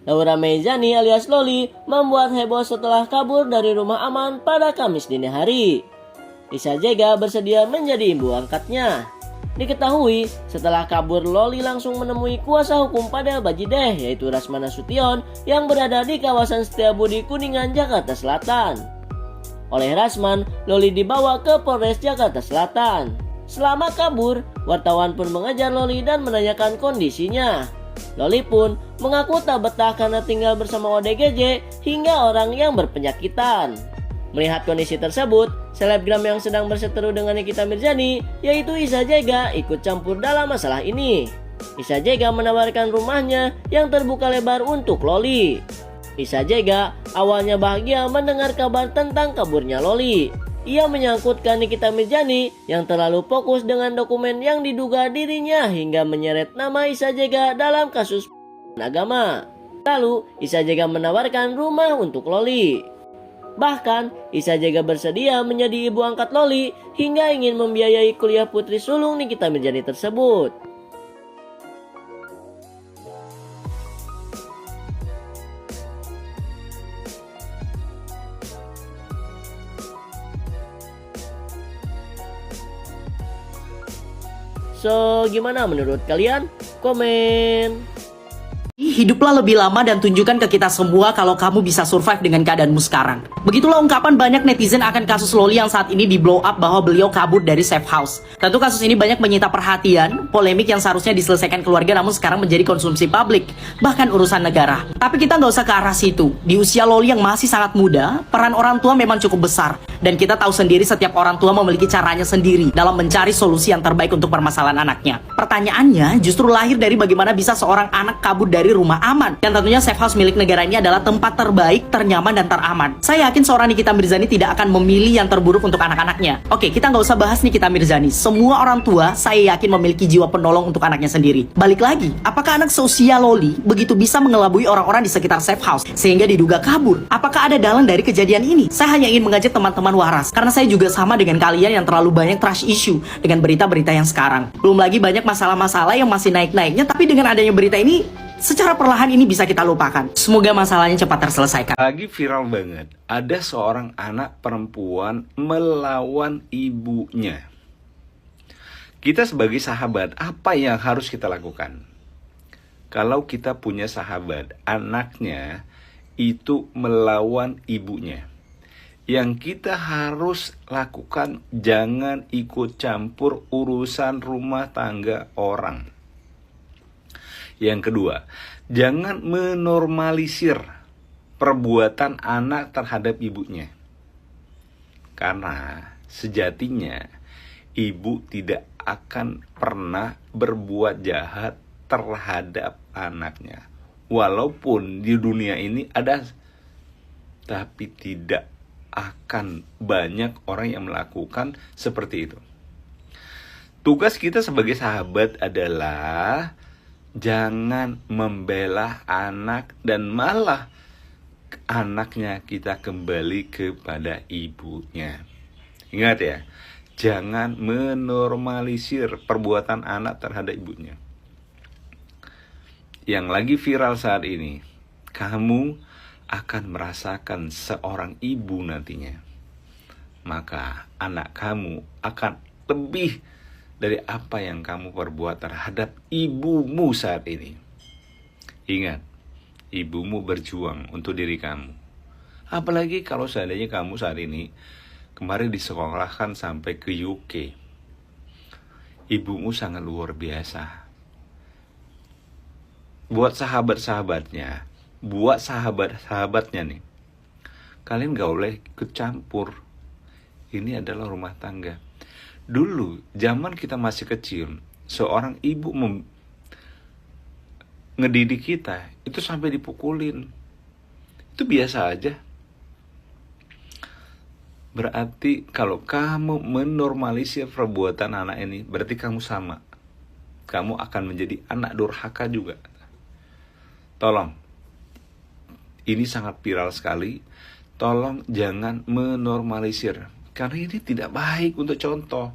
Laura Mezani alias Loli membuat heboh setelah kabur dari rumah aman pada Kamis dini hari. Lisa Jega bersedia menjadi ibu angkatnya. Diketahui, setelah kabur Loli langsung menemui kuasa hukum pada Bajideh yaitu Rasmana Sution yang berada di kawasan Setiabudi Kuningan, Jakarta Selatan. Oleh Rasman, Loli dibawa ke Polres Jakarta Selatan. Selama kabur, wartawan pun mengejar Loli dan menanyakan kondisinya. Loli pun mengaku tak betah karena tinggal bersama ODGJ hingga orang yang berpenyakitan. Melihat kondisi tersebut, selebgram yang sedang berseteru dengan Nikita Mirzani, yaitu Isa Jega, ikut campur dalam masalah ini. Isa Jega menawarkan rumahnya yang terbuka lebar untuk Loli. Isa Jega awalnya bahagia mendengar kabar tentang kaburnya Loli. Ia menyangkutkan Nikita Mirzani yang terlalu fokus dengan dokumen yang diduga dirinya hingga menyeret nama Isa Jega dalam kasus agama. Lalu, Isa Jega menawarkan rumah untuk Loli. Bahkan, Isa Jega bersedia menjadi ibu angkat Loli hingga ingin membiayai kuliah putri sulung Nikita Mirzani tersebut. So, gimana menurut kalian? Komen. Hiduplah lebih lama dan tunjukkan ke kita semua kalau kamu bisa survive dengan keadaanmu sekarang. Begitulah ungkapan banyak netizen akan kasus Loli yang saat ini di blow up bahwa beliau kabur dari safe house. Tentu kasus ini banyak menyita perhatian, polemik yang seharusnya diselesaikan keluarga namun sekarang menjadi konsumsi publik, bahkan urusan negara. Tapi kita nggak usah ke arah situ. Di usia Loli yang masih sangat muda, peran orang tua memang cukup besar. Dan kita tahu sendiri setiap orang tua memiliki caranya sendiri dalam mencari solusi yang terbaik untuk permasalahan anaknya. Pertanyaannya justru lahir dari bagaimana bisa seorang anak kabur dari rumah aman. Dan tentunya safe house milik negara ini adalah tempat terbaik, ternyaman, dan teraman. Saya yakin seorang Nikita Mirzani tidak akan memilih yang terburuk untuk anak-anaknya. Oke, kita nggak usah bahas Nikita Mirzani. Semua orang tua saya yakin memiliki jiwa penolong untuk anaknya sendiri. Balik lagi, apakah anak seusia Loli begitu bisa mengelabui orang-orang di sekitar safe house sehingga diduga kabur? Apakah ada dalang dari kejadian ini? Saya hanya ingin mengajak teman-teman waras, karena saya juga sama dengan kalian yang terlalu banyak trash issue dengan berita-berita yang sekarang. Belum lagi banyak masalah-masalah yang masih naik-naiknya, tapi dengan adanya berita ini, secara perlahan ini bisa kita lupakan. Semoga masalahnya cepat terselesaikan. Lagi viral banget, ada seorang anak perempuan melawan ibunya. Kita sebagai sahabat, apa yang harus kita lakukan? Kalau kita punya sahabat, anaknya itu melawan ibunya, yang kita harus lakukan, jangan ikut campur urusan rumah tangga orang. Yang kedua, jangan menormalisir perbuatan anak terhadap ibunya. Karena sejatinya ibu tidak akan pernah berbuat jahat terhadap anaknya. Walaupun di dunia ini ada, tapi tidak akan banyak orang yang melakukan seperti itu. Tugas kita sebagai sahabat adalah jangan membela anak dan malah anaknya kita kembali kepada ibunya. Ingat ya, jangan menormalisir perbuatan anak terhadap ibunya. Yang lagi viral saat ini, kamu akan merasakan seorang ibu nantinya. Maka anak kamu akan lebih dari apa yang kamu perbuat terhadap ibumu saat ini. Ingat, ibumu berjuang untuk diri kamu. Apalagi kalau seandainya kamu saat ini kemarin disekolahkan sampai ke UK. Ibumu sangat luar biasa. Buat sahabat-sahabatnya, buat sahabat-sahabatnya nih, kalian gak boleh ikut campur. Ini adalah rumah tangga. Dulu, zaman kita masih kecil, seorang ibu ngedidik kita, itu sampai dipukulin. Itu biasa aja. Berarti kalau kamu menormalisir perbuatan anak ini, berarti kamu sama. Kamu akan menjadi anak durhaka juga. Tolong, ini sangat viral sekali. Tolong jangan menormalisir, karena ini tidak baik untuk contoh,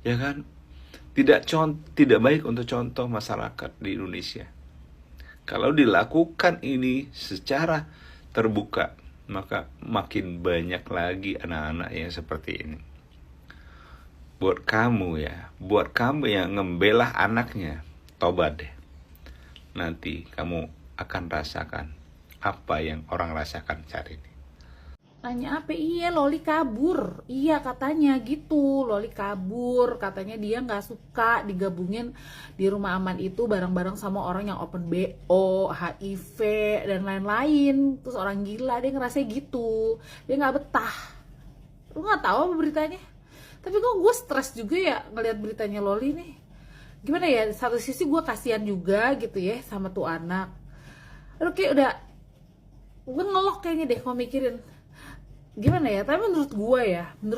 ya kan? Tidak baik untuk contoh masyarakat di Indonesia. Kalau dilakukan ini secara terbuka, maka makin banyak lagi anak-anak yang seperti ini. Buat kamu yang ngembelah anaknya, tobat deh. Nanti kamu akan rasakan apa yang orang rasakan saat ini. Tanya apa? Iya, Loli kabur. Iya, katanya gitu. Loli kabur. Katanya dia nggak suka digabungin di rumah aman itu bareng-bareng sama orang yang open BO, HIV, dan lain-lain. Terus orang gila, dia ngerasa gitu. Dia nggak betah. Lu nggak tahu apa beritanya? Tapi kok gue stres juga ya ngeliat beritanya Loli nih. Gimana ya? Satu sisi gue kasihan juga gitu ya sama tuh anak. Lu kayak udah, gue ngelok kayaknya deh kalau mikirin. Gimana ya, tapi menurut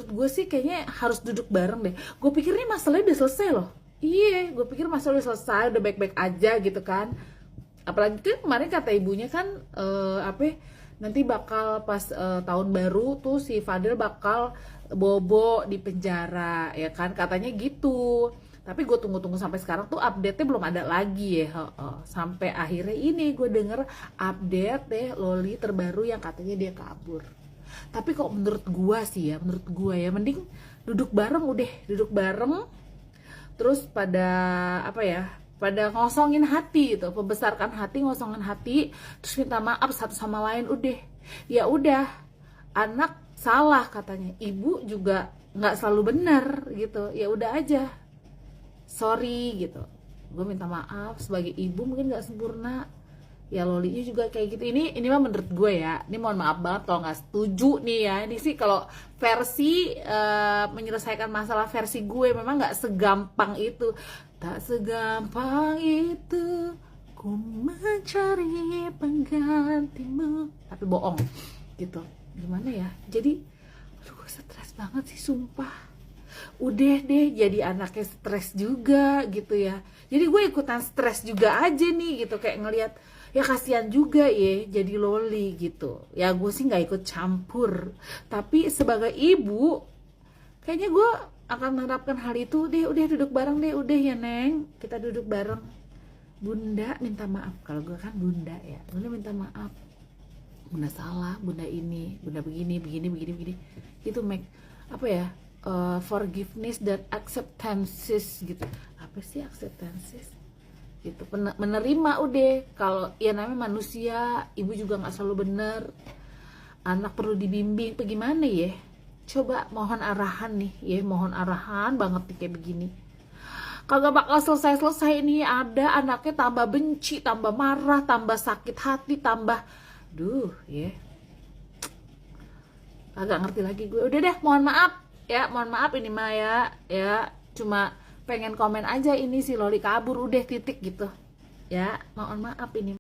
gue sih kayaknya harus duduk bareng deh. Gue pikir nih masalahnya udah selesai loh. Iya, gue pikir masalah udah selesai, udah baik-baik aja gitu kan. Apalagi kan kemarin kata ibunya kan nanti bakal pas tahun baru tuh si Fadil bakal bobo di penjara ya kan, katanya gitu. Tapi gue tunggu-tunggu sampai sekarang tuh update-nya belum ada lagi ya. Sampai akhirnya ini gue denger update deh Loli terbaru yang katanya dia kabur. Tapi kok menurut gue ya mending duduk bareng terus pada pada ngosongin hati gitu, membesarkan hati, ngosongin hati, terus minta maaf satu sama lain. Udah anak salah katanya, ibu juga nggak selalu benar gitu, ya udah aja sorry gitu, gue minta maaf sebagai ibu mungkin nggak sempurna ya, Lolinya juga kayak gitu. Ini mah menurut gue ya, ini mohon maaf banget kalau nggak setuju nih ya. Ini sih kalau versi menyelesaikan masalah versi gue, memang nggak segampang itu, tak segampang itu ku mencari penggantimu, tapi bohong gitu. Gimana ya, jadi aduh gue stres banget sih sumpah. Udah deh jadi anaknya stres juga gitu ya, jadi gue ikutan stres juga aja nih gitu, kayak ngelihat ya kasihan juga ya jadi Loli gitu ya. Gue sih nggak ikut campur, tapi sebagai ibu kayaknya gue akan menerapkan hal itu deh. Udah duduk bareng deh, udah ya Neng, kita duduk bareng. Bunda minta maaf, kalau gue kan bunda ya, bunda minta maaf, bunda salah, bunda ini, bunda begini itu make forgiveness dan acceptances gitu. Apa sih acceptances gitu? Menerima udah, kalau ya namanya manusia, ibu juga nggak selalu bener, anak perlu dibimbing bagaimana ya. Coba mohon arahan nih ya, mohon arahan banget nih kayak begini. Kagak bakal selesai nih, ada anaknya tambah benci, tambah marah, tambah sakit hati, tambah ya agak ngerti lagi gue. Udah deh, mohon maaf ini mah ya cuma pengen komen aja, ini si Loli kabur udah titik gitu ya, mohon maaf ini.